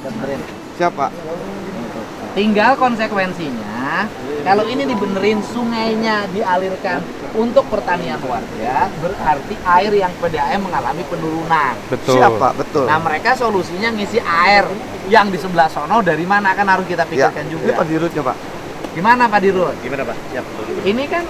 Benerin. Siapa? Tinggal konsekuensinya, kalau ini dibenerin, sungainya dialirkan untuk pertanian warga, berarti air yang PDAM mengalami penurunan. Betul. Siapa? Betul. Nah, mereka solusinya ngisi air yang di sebelah sono dari mana, kan harus kita pikirkan Ini juga. Pak Dirutnya, Pak. Gimana Pak Dirut? Gimana Pak? Siap. Ini kan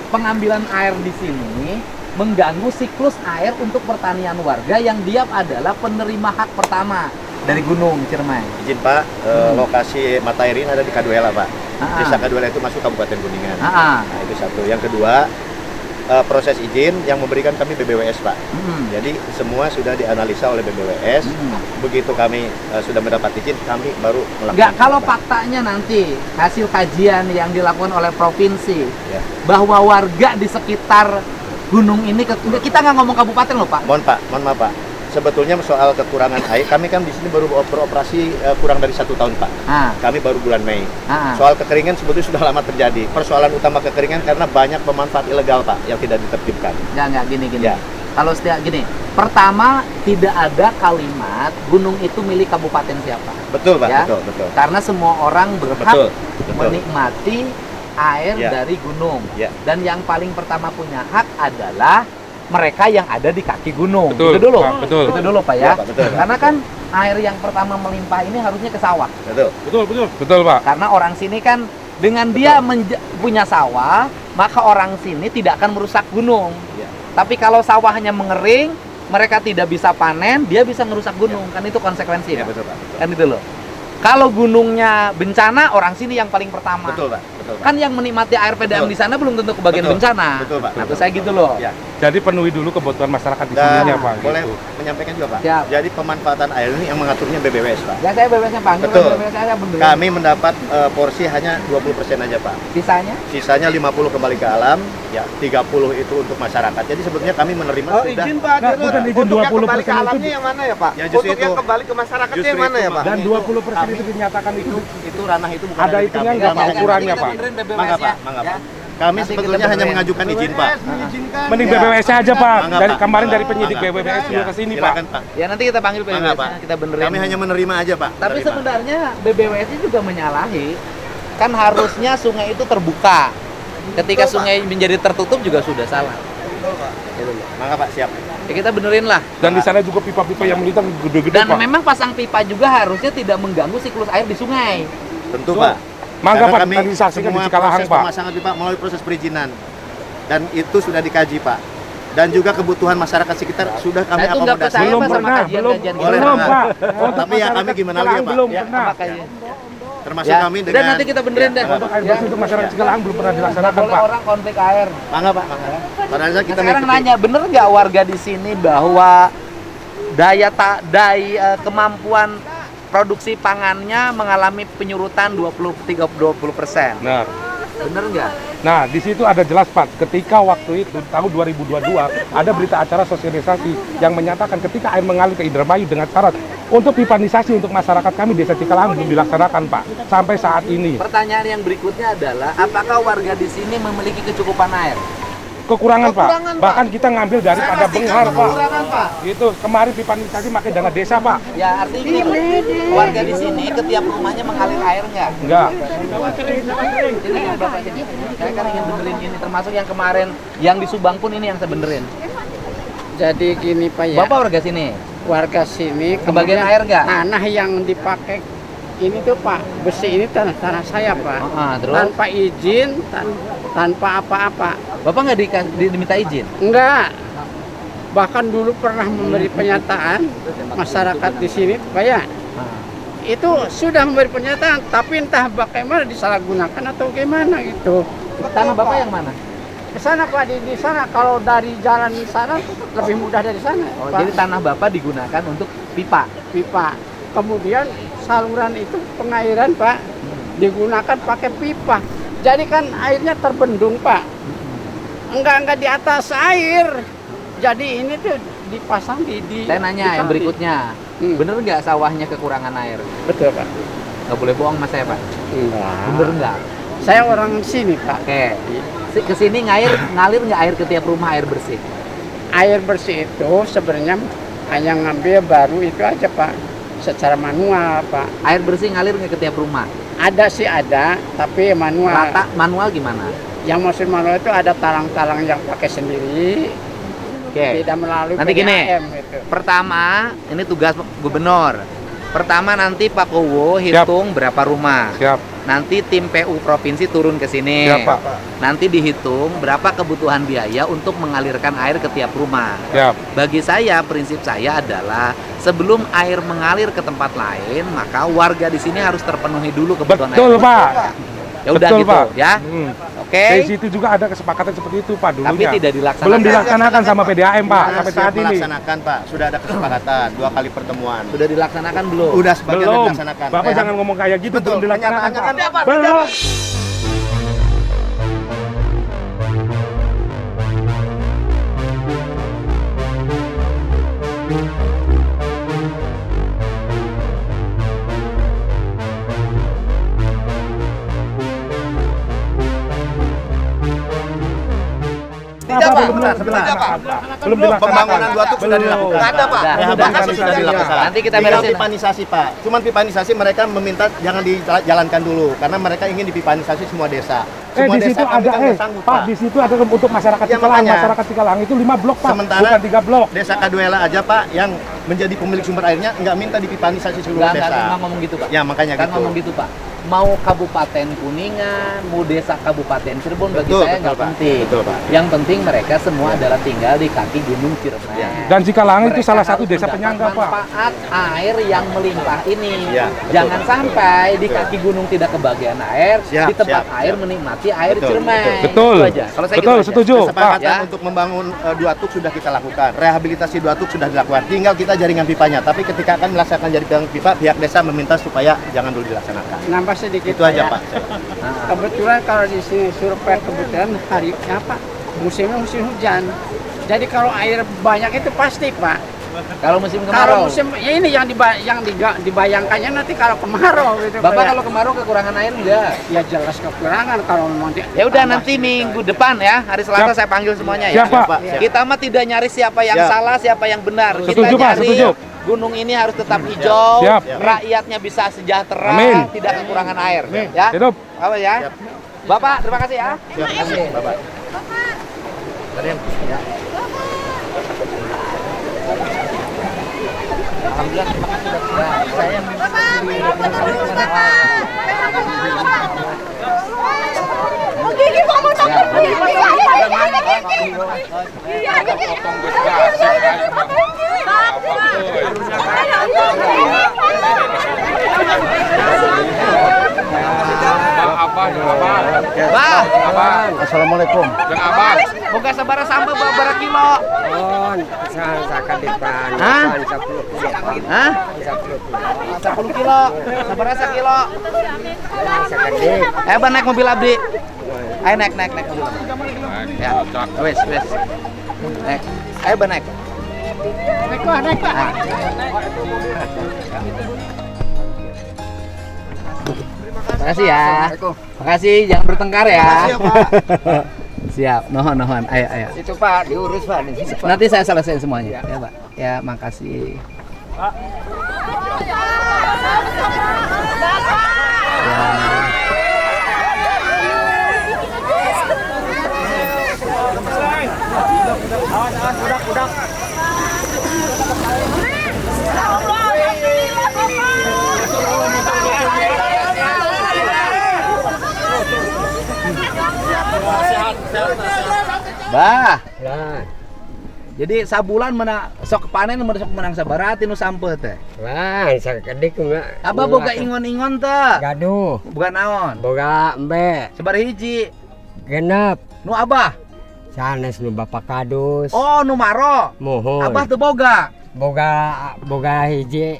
pengambilan air di sini mengganggu siklus air untuk pertanian warga yang dia adalah penerima hak pertama dari Gunung Ciremai. Izin Pak, lokasi mata air ini ada di Kaduela Pak. Ah. Desa Kaduela itu masuk Kabupaten Kuningan. Ah. Nah itu satu. Yang kedua, proses izin yang memberikan kami BBWS Pak. Jadi semua sudah dianalisa oleh BBWS. Begitu kami sudah mendapat izin, kami baru melakukan. Enggak, kalau faktanya nanti hasil kajian yang dilakukan oleh provinsi Ya. bahwa warga di sekitar gunung ini, kita nggak ngomong kabupaten loh Pak. Mohon maaf Pak. Sebetulnya soal kekurangan air, kami kan di sini baru beroperasi kurang dari 1 tahun Pak. Kami baru bulan Mei. Soal kekeringan sebetulnya sudah lama terjadi. Persoalan utama kekeringan karena banyak pemanfaat ilegal Pak yang tidak ditertibkan. Enggak gini. Ya. Kalau setiap gini, pertama tidak ada kalimat gunung itu milik kabupaten siapa. Betul Pak, Ya? betul. Karena semua orang berhak Betul. menikmati air Ya. dari gunung. Ya. Dan yang paling pertama punya hak adalah mereka yang ada di kaki gunung. Betul, Itu dulu. Pak, betul. Itu dulu Pak ya. Ya, Pak, betul, Pak. Karena kan air yang pertama melimpah ini harusnya ke sawah. Betul. Betul, Pak. Karena orang sini kan dengan dia punya sawah, maka orang sini tidak akan merusak gunung. Ya. Tapi kalau sawahnya mengering, mereka tidak bisa panen, dia bisa merusak gunung. Kan itu konsekuensi. Ya, Pak. betul Pak. Kan itu loh. Kalau gunungnya bencana, orang sini yang paling pertama. Betul Pak. Kan yang menikmati air PDAM Betul. di sana belum tentu kebagian Betul. bencana. Betul, Pak. Nah, saya gitu loh. Ya. Jadi penuhi dulu kebutuhan masyarakat di Dan sininya, Pak. boleh Gitu. menyampaikan juga Pak. Siap. Jadi pemanfaatan air ini yang mengaturnya BBWS Pak. Ya saya bebasnya panggil, Betul. saya benerin. Kami mendapat porsi hanya 20% aja Pak. Sisanya? Sisanya 50 kembali ke alam, ya 30 itu untuk masyarakat. Jadi sebetulnya kami menerima sudah. Izin Pak Nah, Dirut. bukan izin Untuk yang 20% kembali ke itu alamnya yang mana ya Pak? Ya, justru Untuk yang itu. kembali ke masyarakatnya Justru yang mana itu, ya Pak? Dan 20% itu dinyatakan itu ranah itu bukan ada dari hitungnya kami. nggak, Kami Pak, hanya- ukurannya, Kita Pak? benerin BBWS Mangga Pak, ya. mangga Ya. Pak. Kami Nanti sebetulnya kita hanya benerin. mengajukan izin Pak. Mengizinkan. mending Ya. BBWS aja, Pak. Mangga, Dari Pak. kemarin dari penyidik Mangga. BBWS juga Ya, ke sini, Pak. silakan Pak. Ya nanti kita panggil Mangga BBWS Pak. -nya, kita benerin. Kami hanya menerima aja Pak. Tapi Menerima. sebenarnya BBWS -nya juga menyalahi. Kan harusnya sungai itu terbuka. Ketika Betul, Pak. sungai menjadi tertutup juga sudah salah. Gitu loh. Mangga Pak, siap. Ya kita benerin lah. Dan di sana juga pipa-pipa yang melintang gede-gede, Dan Pak. memang pasang pipa juga harusnya tidak mengganggu siklus air di sungai. Tentu So, Pak. Mangga, Karena Pak, kami tadi disaksikan di semua Cikalahang, proses Pak. pemasangan pipa melalui proses perizinan. Dan itu sudah dikaji Pak. Dan juga kebutuhan masyarakat sekitar sudah kami Saya tuh nggak akomodasi. percaya Belum Pak, sama pernah, kajian-kajian Boleh, belum, Pak. Pak. Tapi ya kami gimana lagi ya Pak? Belum Ya, pernah. Makanya. termasuk Ya, kami udah dengan nanti kita benerin deh. Mangga, Untuk Pak. air bersih untuk masyarakat Cikalahang belum pernah dilaksanakan, Boleh Pak. orang konflik air. Mangga Pak, mangga. Padahal Nah, kita sekarang mengikuti. nanya, bener nggak warga di sini bahwa kemampuan produksi pangannya mengalami penyurutan 20% Benar. Bener nggak? Nah, di situ ada jelas, Pak, ketika waktu itu tahun 2022 ada berita acara sosialisasi yang menyatakan ketika air mengalir ke Indramayu dengan syarat untuk pipanisasi untuk masyarakat kami desa Cikalahang belum dilaksanakan, Pak, sampai saat ini. Pertanyaan yang berikutnya adalah, apakah warga di sini memiliki kecukupan air? Kekurangan, Pak. Kekurangan, Pak. Bahkan kita ngambil daripada benghar, Pak. Kekurangan Pak. Itu kemarin pipanisasi pakai dana desa, Pak. Ya artinya gini, warga di sini ke tiap rumahnya mengalir air nggak? Enggak. Ini yang Bapak ini. Saya kan ingin benerin ini, termasuk yang kemarin yang di Subang pun ini yang saya benerin. Jadi gini Pak ya, Bapak warga sini, warga sini kebagian kemudian air nggak? tanah yang dipakai ini tuh Pak, besi ini tanah saya Pak. Terus Tanpa izin, tanpa apa-apa. Bapak nggak diminta izin? Enggak. Bahkan dulu pernah memberi pernyataan masyarakat di sini Pak ya. Itu sudah memberi pernyataan, tapi entah bagaimana disalahgunakan atau gimana gitu. Tanah Bapak yang mana? Ke sana Pak, di sana kalau dari jalan sana lebih mudah dari sana. Oh, Pak. jadi tanah Bapak digunakan untuk pipa. Pipa. Kemudian saluran itu pengairan Pak digunakan pakai pipa. Jadi kan airnya terbendung Pak. Enggak di atas air. Jadi ini tuh dipasang di Saya nanya yang di- berikutnya, bener nggak sawahnya kekurangan air? Betul Pak. Nggak boleh bohong mas saya Pak. Enggak. Bener nggak? Saya orang sini Pak. Oke. Kesini ngalir nggak air ke tiap rumah air bersih? Air bersih itu sebenarnya hanya ngambil baru itu aja Pak. secara manual, Pak. Air bersih ngalir nggak ke tiap rumah? Ada sih ada, tapi manual. Rata manual gimana? Yang maksud manual itu ada talang-talang yang pakai sendiri, Oke. tidak melalui Nanti gini. PDAM gitu. Pertama, ini tugas gubernur. Pertama nanti Pak Kowo hitung berapa rumah. Siap. Nanti tim PU provinsi turun ke sini. Siap, Pak. Nanti dihitung berapa kebutuhan biaya untuk mengalirkan air ke tiap rumah. Siap. Bagi saya, prinsip saya adalah sebelum air mengalir ke tempat lain, maka warga di sini harus terpenuhi dulu kebutuhan Betul, air. Pak. Ya udah Betul, gitu, Pak. ya. Oke. Di situ juga ada kesepakatan seperti itu, Pak, dulunya. Tapi tidak dilaksanakan. Belum dilaksanakan sama PDAM, Pak, sampai Siap saat ini. melaksanakan, Pak. Sudah ada kesepakatan 2 kali pertemuan. Sudah dilaksanakan belum? Udah sebagian Belum. dilaksanakan. Bapak jangan ngomong kayak gitu, Betul, belum dilaksanakan, kenyataannya Pak. kan Belum. Tidak, Pak. Belum dilaksanakan, Pak. Belum dilaksanakan. Pembangunan duatuk sudah dilakukan. Ada, Pak. Rehabilitasi Sudah sudah dilakukan. Nanti kita Tinggal beresin. pipanisasi, Pak. Cuman pipanisasi mereka meminta jangan dijalankan dulu karena mereka ingin dipipanisasi semua desa. Semua Di situ kami ada kan nggak sanggup, Pak, di situ ada untuk masyarakat Ya, Cikalang. makanya. Masyarakat Cikalang itu 5 blok, Pak, Sementara bukan 3 blok. Desa Kaduela aja, Pak, yang menjadi pemilik sumber airnya nggak minta dipipanisasi seluruh Enggak desa. ngomong gitu, Pak. Ya, makanya Kan gitu. ngomong gitu, Pak. Mau Kabupaten Kuningan, mau desa Kabupaten Cirebon, bagi Betul, saya betul, nggak Pak. penting. Betul, Pak. Yang penting mereka semua adalah tinggal di kaki Gunung Ciremai. Ya. Dan Cikalang itu Mereka salah satu harus desa mendapat penyangga, Pak. manfaat air yang melimpah ini. Ya, betul, Jangan Pak. sampai di Betul. kaki gunung tidak kebagian air, Siap, di tempat siap, air siap. menikmati air Betul, Ciremai. betul. Itu aja. Kalau saya Betul, gitu aja. setuju. Kesepakatan Pak, ya. untuk membangun duatuk sudah kita lakukan. Rehabilitasi duatuk sudah dilakukan. Tinggal kita jaringan pipanya. Tapi ketika akan melaksanakan jaringan pipa, pihak desa meminta supaya jangan dulu dilaksanakan. Nambah sedikit Itu aja, Pak. Kebetulan kalau di sini survei kebetulan hari apa musimnya musim hujan. Jadi kalau air banyak itu pasti, Pak. Kalau musim Kalau kemarau, musim ya ini yang dibayangkannya nanti kalau kemarau gitu. Bapak kayak- kalau kemarau kekurangan air enggak? ya jelas kekurangan kalau memang Ya udah tambah nanti sedikit. minggu depan ya, hari Selasa Siap. saya panggil semuanya Siap, ya. Pak. Siap. Kita mah tidak nyari siapa yang Siap. salah, siapa yang benar. Kita Setuju, Pak, nyari setuju. gunung ini harus tetap hijau, Siap. rakyatnya bisa sejahtera, Amin. tidak kekurangan air. Ya, Hidup. apa ya? Siap. Bapak, terima kasih ya. Terima kasih, Bapak. Ya. Alhamdulillah, terima kasih Dok. Ya, saya Bah, Assalamualaikum. boga sabara sambal babara kilo. Sakan depan. Hah? 10 kilo. Hah? 10 kilo. Sabara kilo. Bah naik mobil abdi. Ayo naik mobil. Ya, wes. Naik. Ayo bah naik. Naik, Pak. Nah. Makasih ya. Makasih, jangan bertengkar ya. Makasih ya, Pak. Siap, nohon. Ayo. Itu Pak diurus, Pak. Nanti saya selesaiin semuanya. Ya, Pak. Ya, makasih. Ya. Bah, jadi sabulan menang sok panen sok menang sabaraha tinu sampeut teh. Wah, sakedik mah. Abah boga ingon-ingon teh. Gaduh, Bukan naon. boga embe, Sebar hiji. genep, Nu abah. sanes nu bapak kadus. Oh, nu maro. Mohon. Abah teu boga. boga hiji.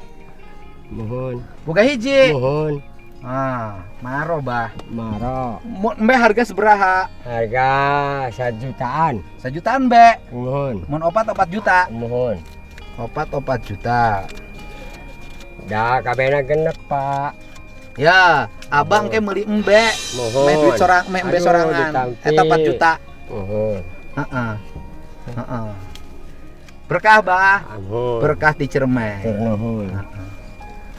Mohon. Boga hiji. Mohon. Ah, maro bah. Maro. Embe harga seberaha? Harga 1 jutaan. 1 jutaan be. Mohon. Mun opat 4 juta. Mohon. Opat 4 juta. Da kabehna genep, Pak. Ya, abang ke meuli embe. Mohon. Me duit embe Aduh, sorangan. ditampi. Eta 4 juta. Mohon. Heeh. Berkah bah. Mohon. Berkah di Ciremai. Mohon.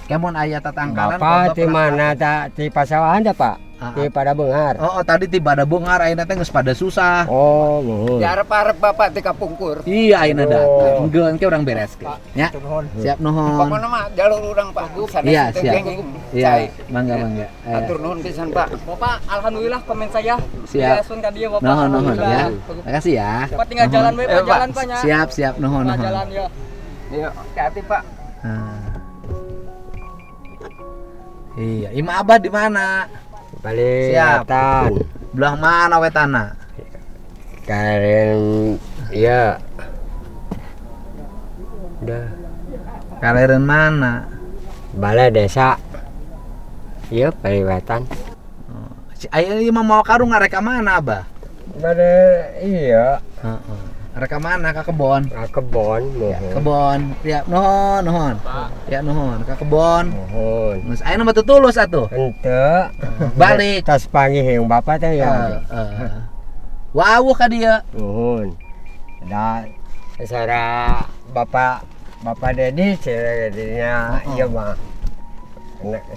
Kemon aya tatangkalan. Bapak di mana di pasawahan dah Pak? Di pada Benghar. Oh, tadi tiba ada Benghar ayeuna teh geus pada susah. Oh, nuhun. Diarep-arep Bapak di kapungkur. Iya ayeuna da. Oh. Enggeun ke urang beres ke. Ya. Siap nuhun. Pokoknya mah jalur urang Pak. Iya, siap. Iya, mangga. Atur nuhun pisan Pak. Bapak, alhamdulillah komen saya. Siap. Sun ka dieu Bapak. Nuhun ya. Alhamdulillah. Makasih ya. Bapak tinggal jalan we, Pak, jalan Pak nya. Siap, nuhun. Pak, jalan ya. Yuk, hati-hati Pak. Iya, Ima Abah di mana? Balik Siap. wetan. Belah mana wetana? Karen ya. Udah. Kaleren mana? Balai desa. Iya, balik wetan. Si aya ieu mah mau karung ngareka mana, Abah? Balai iya. Heeh. Reka mana ka kebon? Kebon, Ya, kebon. Ya, nuhun. Ya, nuhun. Ka kebon. nuhun. Geus aya mah tutulus atuh. Henteu. Balik. Tas panggih yang Bapak teh ya. Wawuh ka dieu. Nuhun. Da sara Bapak Dedi cerita ieu mah.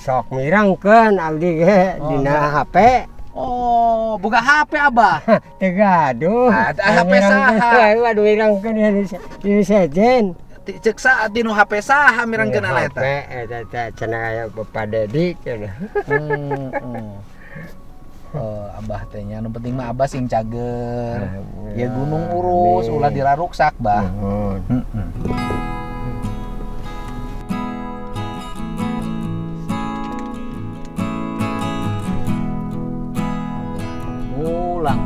Sok mirangkeun abdi ge dina HP. Oh, buka HP Abah. Tegaduh. HP saha? Waduh mirangkeun di sejen. Cek saat dinu HP saha mirangkeun eta? HP eta cenah aya Bapak Dedi cenah. Oh, Abah teh nya nu penting mah Abah sing cager. Ya gunung urus ulah diraruksak, Bah. Ulang.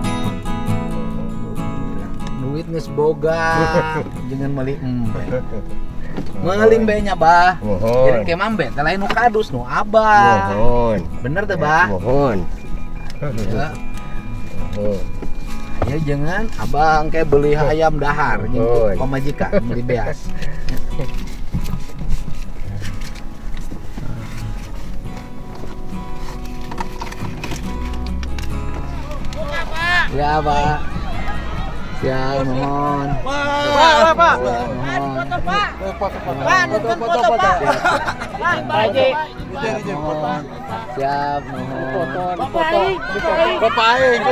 Duit geus boga, jangan meuli embe. Meuli embe nya, Bah. Jadi ke mambe teh lain nu kadus nu Abah. Nuhun. Bener teh, Bah? Nuhun. Ya. Ya jangan abang kayak beli ayam dahar nyebut pamajikan beli beas. Ya Pak. Siap mohon. Pak. Foto Pak. Foto Pak. Haji. Siap mohon. Bapak aing.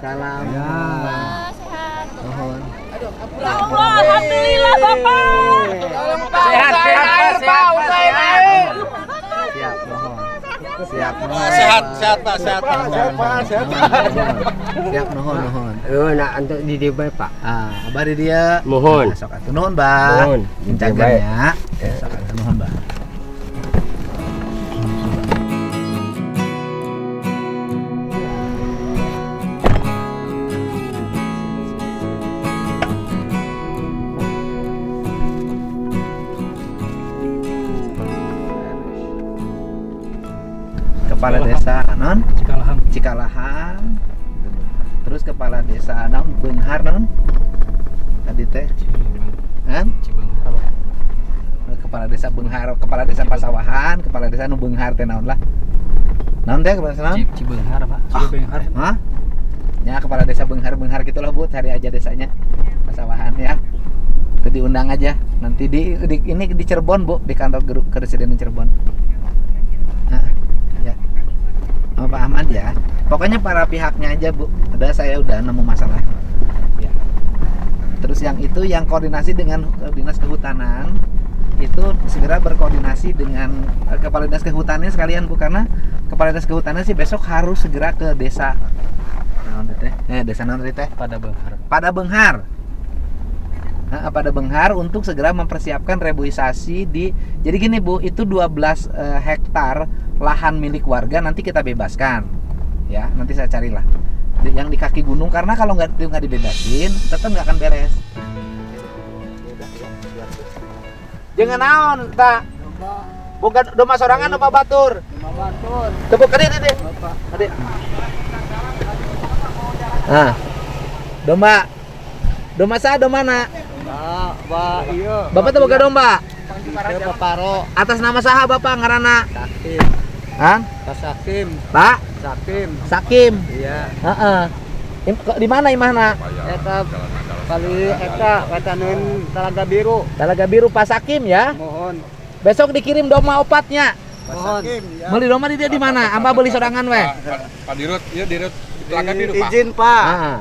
Salam. Mohon. Ya Allah, alhamdulillah Bapak. Sehat. Siap mohon. Siap mohon. Sehat Pak. Siap mohon. Nak untuk di dieu Pak. Abah di dia. Mohon. Sok atuh nuhun, Bah. Nuhun. Jaga ya. Sok atuh nuhun, Bah. Kepala desa non Cikalahan. Terus kepala desa non Benghar non tadi teh kan kepala desa Benghar, kepala desa Pasawahan, kepala desa nu Benghar teh naon lah naon teh kepala desa naon Cibeunghar Pak. Cibeunghar. hah ya kepala desa Benghar gitulah Bu, cari aja desanya Pasawahan ya. Itu diundang aja nanti di ini di Cirebon Bu, di kantor Kedesidenan Cirebon. Oh, Pak Ahmad ya. Pokoknya para pihaknya aja Bu. Saya udah nemu masalah. Ya. Terus yang itu yang koordinasi dengan Dinas Kehutanan itu segera berkoordinasi dengan Kepala Dinas Kehutanannya sekalian Bu, karena Kepala Dinas Kehutanan sih besok harus segera ke desa. Desa naon teh? Pada Benghar. Pada Benghar untuk segera mempersiapkan reboisasi di. Jadi gini Bu, itu 12 hektar lahan milik warga nanti kita bebaskan ya, nanti saya carilah yang di kaki gunung, karena kalau nggak dibebasin tetap nggak akan beres. Jangan naon tak bukan domba sorangan domba batur tepuk adik domba Domba sah, domba mana? Iya. Bapak tuh boga domba. Baparo. Atas nama saha Bapak ngaranna? Sakim. Hah? Pak Sakim. Pak Sakim. Sakim. Iya. Heeh. Di mana imahna? Eta kali eta wataneun Talaga Biru. Talaga Biru Pak Sakim ya. Mohon. Besok dikirim domba opatnya. Mohon. Beli domba di dia di mana? Amba beli sorangan weh. Pak Dirut, ya Dirut Telaga Biru Pak. Izin Pak. Ah.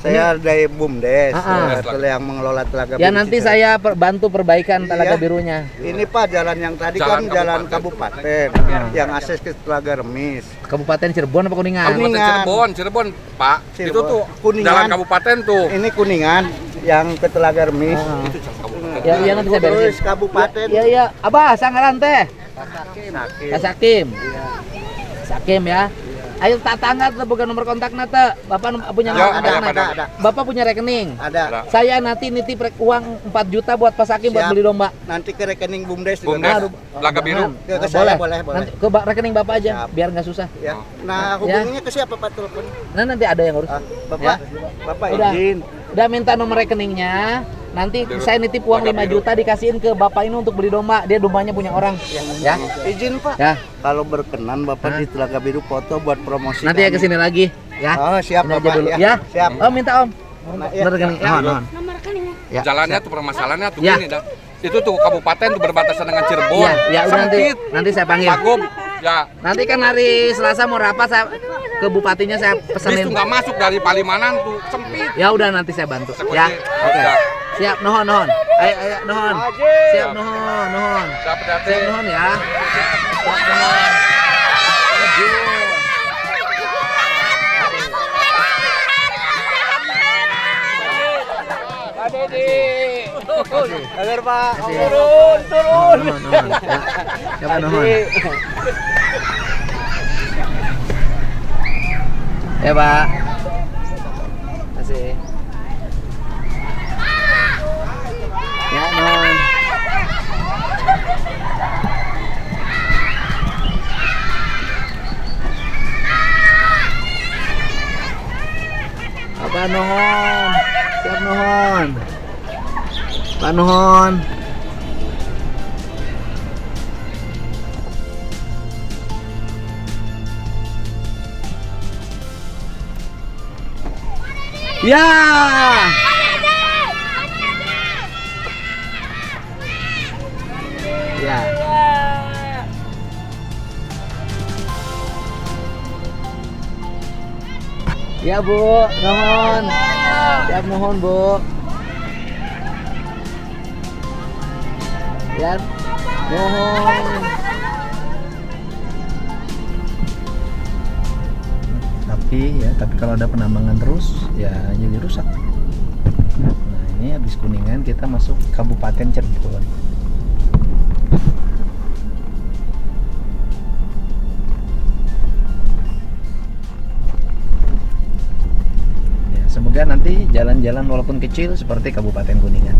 Saya dari BUMDes, Ah. yang mengelola Telaga Ya Biru. nanti saya bantu perbaikan Talaga Iya. Birunya. Ini Pak jalan yang tadi Jalan kan jalan kabupaten. kabupaten, yang akses ke Telaga Remis. Kabupaten Cirebon apa Kuningan? Kabupaten Cirebon, Pak. Cirebon. Itu tuh Kuningan. jalan kabupaten tuh. Ini Kuningan yang ke Telaga Remis. Ah. Itu jalan kabupaten. Ya, iya nanti saya beresin. Terus kabupaten. Iya iya, Abah sangaran teh. Sakim. Pak Sakim. Sakim ya. Ayo tatangga tuh bukan nomor kontak nate. Bapak punya Ya, nomor ada, kontak ada. Bapak punya rekening. Ada. Saya nanti nitip uang 4 juta buat Pak Sakim buat Siap. beli domba. Nanti ke rekening BUMDes. BUMDes. Aduh, Telaga Biru. Ke saya boleh. Nanti ke rekening Bapak aja Siap. biar nggak susah. Ya. Nah, hubunginya ke siapa Pak telepon? Nah nanti ada yang urus. Bapak, Bapak Udah. izin. Udah minta nomor rekeningnya. Nanti saya nitip uang 5 juta dikasihin ke Bapak ini untuk beli domba. Dia dombanya punya orang. Ya. Izin Pak. Ya. Kalau berkenan Bapak di Telaga Biru foto buat promosi. Nanti ya kami. kesini lagi. Ya. Oh, siap Ini aja Bapak dulu. ya. Ya. Siap. Oh minta Om. Nah, ya. Nomor rekening. Ya. Mohon. Ya. Jalannya tuh permasalahannya tuh Ya. gini dah. Itu tuh kabupaten tuh berbatasan dengan Cirebon. Iya, ya udah Sempit. nanti saya panggil. Pak Gub, ya. Nanti kan hari Selasa mau rapat saya ke bupatinya saya Bis pesenin. tuh nggak masuk dari Palimanan tuh sempit. Ya udah nanti saya bantu. Sekundi. Ya. Oke. Ya. Siap nuhun. Ayo nuhun. Siap nuhun. Siap hati-hati. Siap nuhun ya. Siap nuhun. Agar Pak. Turun. Nuhun. Ya. Siapa nuhun? Ya Pak. Kasih. Ya nuhun. Apa nuhun? Siap nuhun. Pak nuhun. Ya. Ya. Ya Bu, nuhun. Siap nuhun Bu. Ya, nuhun. Tapi kalau ada penambangan terus ya jadi rusak. Nah ini habis Kuningan kita masuk Kabupaten Cirebon. Ya, semoga nanti jalan-jalan walaupun kecil seperti Kabupaten Kuningan.